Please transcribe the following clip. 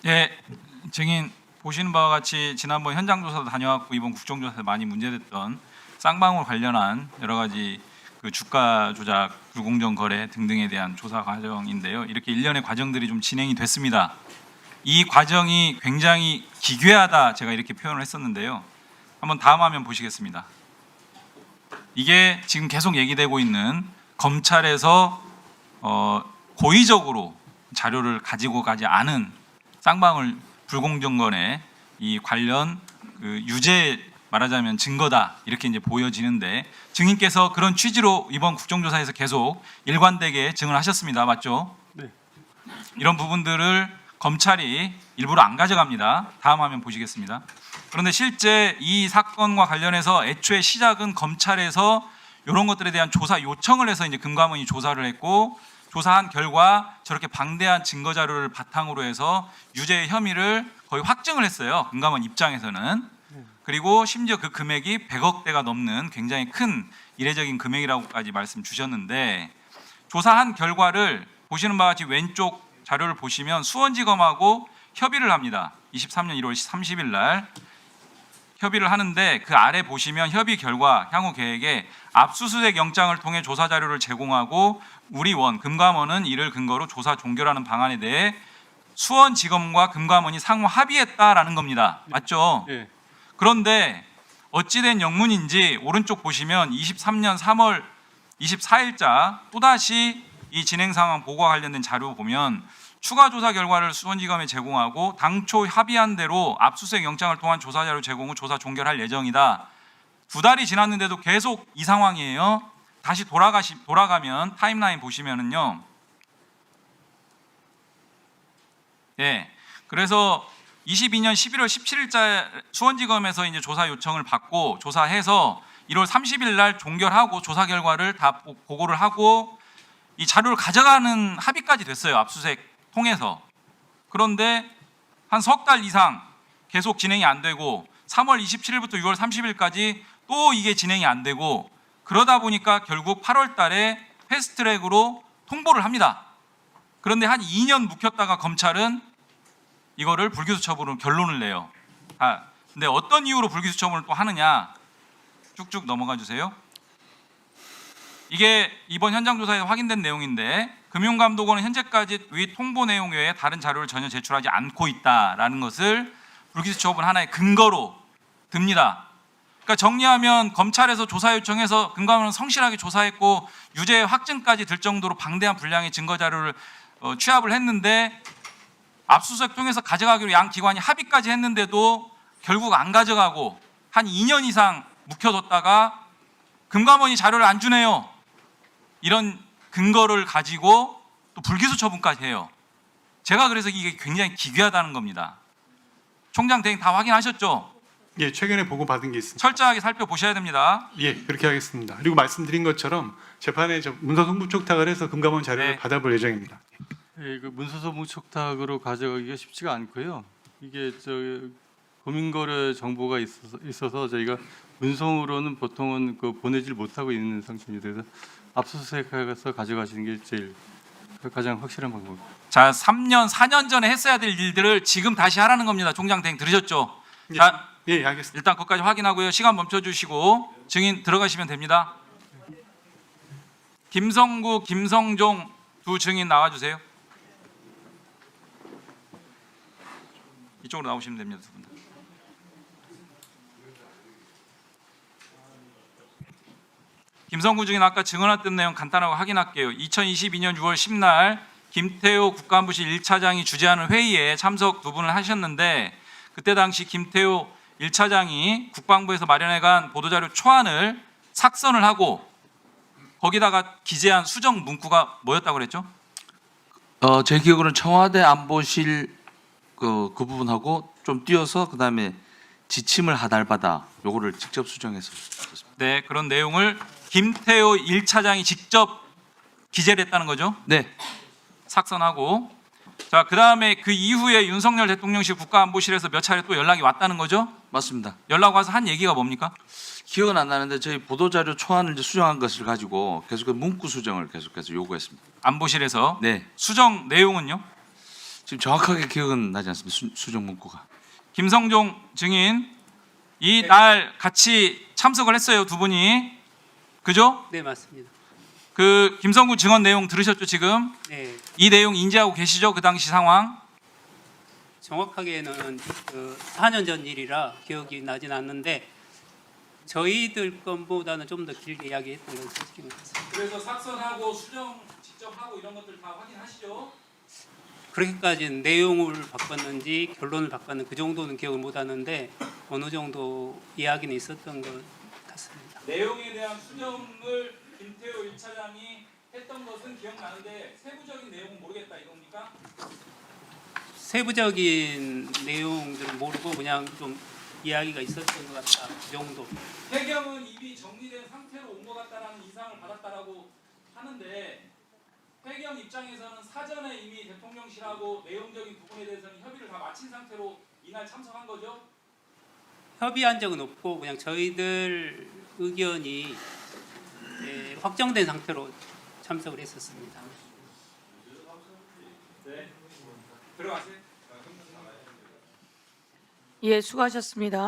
예, 증인 보시는 바와 같이 지난번 현장 조사도 다녀왔고 이번 국정조사에 많이 문제됐던 쌍방울 관련한 여러 가지 그 주가 조작, 불공정 거래 등등에 대한 조사 과정인데요. 이렇게 일련의 과정들이 좀 진행이 됐습니다. 이 과정이 굉장히 기괴하다 제가 이렇게 표현을 했었는데요. 한번 다음 화면 보시겠습니다. 이게 지금 계속 얘기되고 있는 검찰에서 고의적으로 자료를 가지고 가지 않은 쌍방울 불공정거래 이 관련 그 유죄 말하자면 증거다 이렇게 이제 보여지는데 증인께서 그런 취지로 이번 국정조사에서 계속 일관되게 증언하셨습니다. 맞죠? 네. 이런 부분들을 검찰이 일부러 안 가져갑니다. 다음 화면 보시겠습니다. 그런데 실제 이 사건과 관련해서 애초에 시작은 검찰에서 이런 것들에 대한 조사 요청을 해서 이제 금감원이 조사를 했고 조사한 결과 저렇게 방대한 증거 자료를 바탕으로 해서 유죄의 혐의를 거의 확증을 했어요. 금감원 입장에서는. 그리고 심지어 그 금액이 100억대가 넘는 굉장히 큰 이례적인 금액이라고까지 말씀 주셨는데 조사한 결과를 보시는 바와 같이 왼쪽 자료를 보시면 수원지검하고 협의를 합니다. 23년 1월 30일 날 협의를 하는데 그 아래 보시면 협의 결과 향후 계획에 압수수색 영장을 통해 조사 자료를 제공하고 우리 금감원은 이를 근거로 조사 종결하는 방안에 대해 수원지검과 금감원이 상호 합의했다라는 겁니다. 맞죠? 예. 그런데 어찌된 영문인지 오른쪽 보시면 23년 3월 24일자 또다시 이 진행 상황 보고와 관련된 자료 보면 추가 조사 결과를 수원지검에 제공하고 당초 합의한 대로 압수수색 영장을 통한 조사 자료 제공 후 조사 종결할 예정이다. 2달이 지났는데도 계속 이 상황이에요. 다시 돌아가면 타임라인 보시면은요. 예. 그래서 22년 11월 17일자 수원지검에서 이제 조사 요청을 받고 조사해서 1월 30일 날 종결하고 조사 결과를 다 보고를 하고 이 자료를 가져가는 합의까지 됐어요. 압수수색 통해서. 그런데 한 석 달 이상 계속 진행이 안 되고 3월 27일부터 6월 30일까지 또 이게 진행이 안 되고 그러다 보니까 결국 8월 달에 패스트트랙으로 통보를 합니다. 그런데 한 2년 묵혔다가 검찰은 이거를 불기소 처분으로 결론을 내요. 근데 어떤 이유로 불기소 처분을 또 하느냐? 쭉쭉 넘어가 주세요. 이게 이번 현장 조사에서 확인된 내용인데 금융감독원은 현재까지 위 통보 내용 외에 다른 자료를 전혀 제출하지 않고 있다라는 것을 불기소 처분 하나의 근거로 듭니다. 그러니까 정리하면 검찰에서 조사 요청해서 금감원은 성실하게 조사했고 유죄 확증까지 들 정도로 방대한 분량의 증거 자료를 취합을 했는데 압수수색 통해서 가져가기로 양 기관이 합의까지 했는데도 결국 안 가져가고 한 2년 이상 묵혀뒀다가 금감원이 자료를 안 주네요. 이런 근거를 가지고 또 불기소 처분까지 해요. 제가 그래서 이게 굉장히 기괴하다는 겁니다. 총장 대행 다 확인하셨죠? 예, 최근에 보고 받은 게 있습니다. 철저하게 살펴보셔야 됩니다. 예, 그렇게 하겠습니다. 그리고 말씀드린 것처럼 재판에 문서송부 촉탁을 해서 금감원 자료를 네. 받아볼 예정입니다. 예, 그 문서서무 촉탁으로 가져가기가 쉽지가 않고요. 이게 고민거래 정보가 있어서 저희가 문서로는 보통은 그 보내질 못하고 있는 상태입니다. 그래서 압수수색해서 가져가시는 게 제일 가장 확실한 방법입니다. 자, 3년, 4년 전에 했어야 될 일들을 지금 다시 하라는 겁니다. 총장 대행 들으셨죠? 예, 자, 예, 알겠습니다. 일단 그것까지 확인하고요. 시간 멈춰주시고 증인 들어가시면 됩니다. 김성구, 김성종 두 증인 나와주세요. 이쪽으로 나오시면 됩니다. 두 분 다. 김성구 증인 아까 증언했던 내용 간단하게 확인할게요. 2022년 6월 10날 김태호 국가안보실 1차장이 주재하는 회의에 참석 두 분을 하셨는데 그때 당시 김태호 1차장이 국방부에서 마련해간 보도자료 초안을 삭선을 하고 거기다가 기재한 수정 문구가 뭐였다고 그랬죠? 제 기억으로는 청와대 안보실 그 부분하고 좀 띄어서 그다음에 지침을 하달받아 요거를 직접 수정해서 썼습니다. 네, 그런 내용을 김태호 1차장이 직접 기재를 했다는 거죠? 네, 삭선하고 자, 그다음에 그 이후에 윤석열 대통령실 국가안보실에서 몇 차례 또 연락이 왔다는 거죠? 맞습니다. 연락 와서 한 얘기가 뭡니까? 기억은 안 나는데 저희 보도자료 초안을 이제 수정한 것을 가지고 계속 문구 수정을 계속해서 요구했습니다. 안보실에서 네, 수정 내용은요? 지금 정확하게 기억은 나지 않습니다. 수정 문구가. 김성종 증인 이 날 같이 참석을 했어요, 두 분이. 그죠? 네, 맞습니다. 그 김성구 증언 내용 들으셨죠, 지금? 네, 이 내용 인지하고 계시죠? 그 당시 상황? 정확하게는 그 4년 전 일이라 기억이 나진 않는데 저희들 건보다는 좀 더 길게 이야기했던 건 사실인 것 같습니다. 그래서 삭선하고 수정 직접 하고 이런 것들 다 확인하시죠? 그렇게까지 내용을 바꿨는지 결론을 바꿨는 그 정도는 기억을 못 하는데 어느 정도 이야기는 있었던 것 같습니다. 내용에 대한 수정을 김태호 1차장이 했던 것은 기억나는데 세부적인 내용은 모르겠다 이겁니까? 세부적인 내용들은 모르고 그냥 좀 이야기가 있었던 것 같다 그 정도. 해경은 이미 정리된 상태로 온 것 같다라는 이상을 받았다라고 하는데 해경 입장에서는 사전에 이미 대통령실하고 내용적인 부분에 대해서는 협의를 다 마친 상태로 이날 참석한 거죠? 협의한 적은 없고 그냥 저희들 의견이 확정된 상태로 참석을 했었습니다. 네. 들어가세요. 예, 수고하셨습니다.